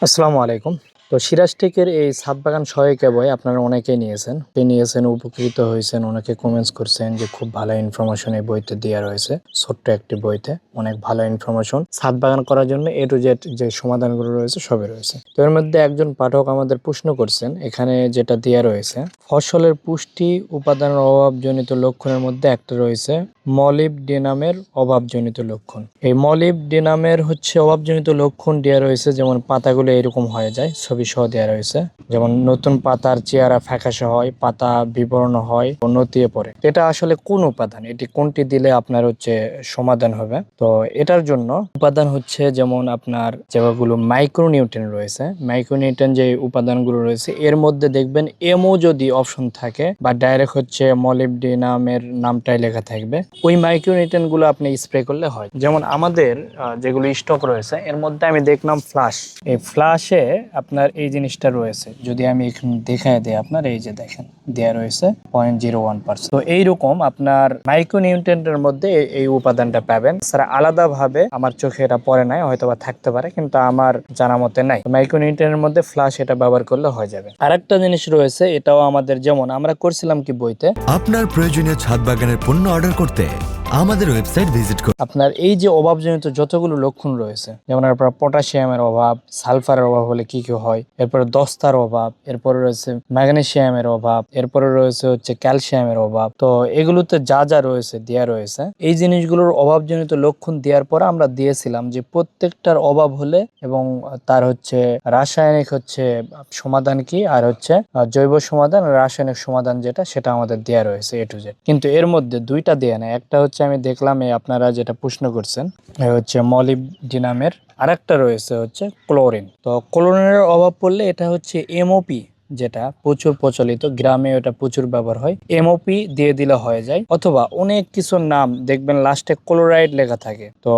আসসালামু আলাইকুম। তো সিরাজ টেকের এই ছাদ বাগান সহায়িকা বই আপনারা অনেকেই নিয়েছেন, উপকৃত হয়েছেন, অনেকে কমেন্টস করছেন যে খুব ভালো ইনফরমেশন এই বইতে দেওয়া রয়েছে। ছোট্ট একটি বইতে অনেক ভালো ইনফরমেশন ছাদ বাগান করার জন্য এ টু জেড যে সমাধানগুলো রয়েছে সবই রয়েছে। তো এর মধ্যে একজন পাঠক আমাদের প্রশ্ন করছেন, এখানে যেটা দেওয়া রয়েছে ফসলের পুষ্টি উপাদানের অভাবজনিত লক্ষণের মধ্যে একটা রয়েছে মলিবডেনামের অভাবজনিত লক্ষণ। এই মলিবডেনামের অভাবজনিত লক্ষণ দেওয়া রয়েছে, যেমন পাতাগুলো এরকম হয়ে যায়, ছবি সহ দেওয়া রয়েছে। যেমন নতুন পাতার চেহারা ফ্যাকাশে হয়, পাতা বিবর্ণ হয় ও নতিয়ে পড়ে। এটা আসলে কোন উপাদান, এটি কোনটি দিলে আপনার সমাধান হবে? তো এটার জন্য উপাদান যেমন আপনার যেগুলো মাইক্রোনিউট্রিয়েন্ট রয়েছে, মাইক্রোনিউট্রিয়েন্ট যে উপাদানগুলো রয়েছে এর মধ্যে দেখবেন এমও যদি অপশন থাকে বা ডাইরেক্ট মলিবডেনামের নামটাই লেখা থাকবে, ওই মাইক্রোনিউট্রিয়েন্ট গুলো আপনি স্প্রে করলে হয়। যেমন আমাদের যেগুলো স্টক রয়েছে এর মধ্যে আমি দেখলাম ফ্লাশ, এই ফ্লাশে আপনার এই জিনিসটা রয়েছে। যদি আমি এখানে দেখায় দিই, আপনার এই যে দেখেন দেয়া রয়েছে 0.01%। তো এইরকম আপনার মাইক্রোনিউট্রিয়েন্টের মধ্যে এই উপাদানটা পাবেন। স্যার আলাদাভাবে আমার চোখে এটা পড়ে নাই, হয়তো বা থাকতে পারে, কিন্তু আমার জানা মতে নাই। মাইক্রোনিউট্রিয়েন্টের মধ্যে ফ্লাশ এটা ব্যবহার করলে হয়ে যাবে। আরেকটা জিনিস রয়েছে, এটাও আমাদের যেমন আমরা করছিলাম কি বইতে, আপনার প্রয়োজনীয় ছাদ বাগানের পণ্য অর্ডার করতে আমাদের ওয়েবসাইট ভিজিট করুন। আপনার এই যে অভাবজনিত যতগুলো লক্ষণ রয়েছে, যেমন আপনার পটাশিয়ামের অভাব, সালফারের অভাব হলে কি কি হয়, এরপরে দস্তার অভাব, এরপরে রয়েছে ম্যাগনেসিয়ামের অভাব, এরপরে রয়েছে ক্যালসিয়ামের অভাব। তো এগুলোতে যা যা রয়েছে দেয়া রয়েছে, এই জিনিসগুলোর অভাবজনিত লক্ষণ দেওয়ার পরে আমরা দিয়েছিলাম যে প্রত্যেকটার অভাব হলে এবং তার রাসায়নিক সমাধান কি, আর জৈব সমাধান, রাসায়নিক সমাধান যেটা, সেটা আমাদের দেয়া রয়েছে এ টু জেড। কিন্তু এর মধ্যে দুইটা দেয়া নেই। একটা আমি দেখলাম আপনারা যেটা প্রশ্ন করছেন মলিবডিনামের, আরেকটা রয়েছে ক্লোরিন। তো ক্লোরিনের অভাব পড়লে এটা এমওপি, যেটা প্রচুর প্রচলিত, গ্রামে ওটা প্রচুর ব্যবহার হয়, এমওপি দিয়ে দিলে হয়ে যায়। অথবা অনেক কিছুর নাম দেখবেন লাস্টে ক্লোরাইড লেখা থাকে, তো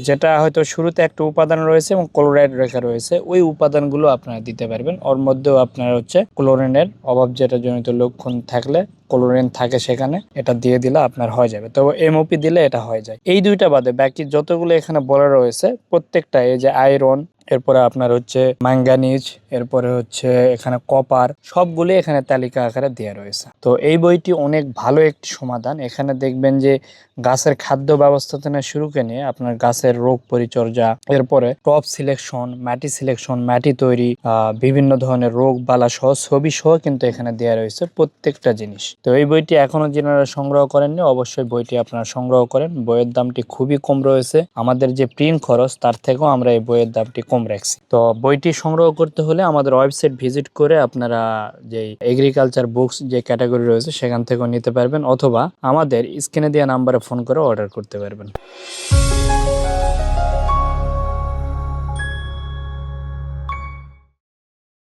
যেটা হয়তো শুরুতে একটা উপাদান রয়েছে এবং ক্লোরাইড লেখা রয়েছে, ওই উপাদানগুলো আপনারা দিতে পারবেন। ওর মধ্যেও আপনার ক্লোরিনের অভাব যেটা জনিত লক্ষণ থাকলে, ক্লোরিন থাকে সেখানে, এটা দিয়ে দিলে আপনার হয়ে যাবে। তো এমওপি দিলে এটা হয়ে যায়। এই দুইটা বাদে বাকি যতগুলো এখানে বলা রয়েছে প্রত্যেকটা, এই যে আয়রন, এরপরে আপনার ম্যাঙ্গানিজ, এরপরে এখানে কপার, সবগুলো এখানে তালিকা আকারে দেওয়া রয়েছে। তো এই বইটি অনেক ভালো একটি সমাধান। এখানে দেখবেন যে গাছের খাদ্য ব্যবস্থা থেকে শুরু করে নিয়ে আপনার গাছের রোগ পরিচর্যা, এরপরে টপ সিলেকশন, মাটি তৈরি, বিভিন্ন ধরনের রোগ বালা সহ ছবি সহ কিন্তু এখানে দেওয়া রয়েছে প্রত্যেকটা জিনিস। তো এই বইটি এখনো যারা সংগ্রহ করেননি, অবশ্যই বইটি আপনারা সংগ্রহ করেন। বইয়ের দামটি খুবই কম রয়েছে, আমাদের যে প্রিন্ট খরচ তার থেকেও আমরা এই বইয়ের দামটি কম রাখছি। তো বইটি সংগ্রহ করতে হলে আমাদের ওয়েবসাইট ভিজিট করে আপনারা যে এগ্রিকালচার বুকস যে ক্যাটাগরি রয়েছে সেখান থেকেও নিতে পারবেন, অথবা আমাদের স্ক্রিনে দেওয়া নাম্বারে ফোন করে অর্ডার করতে পারবেন।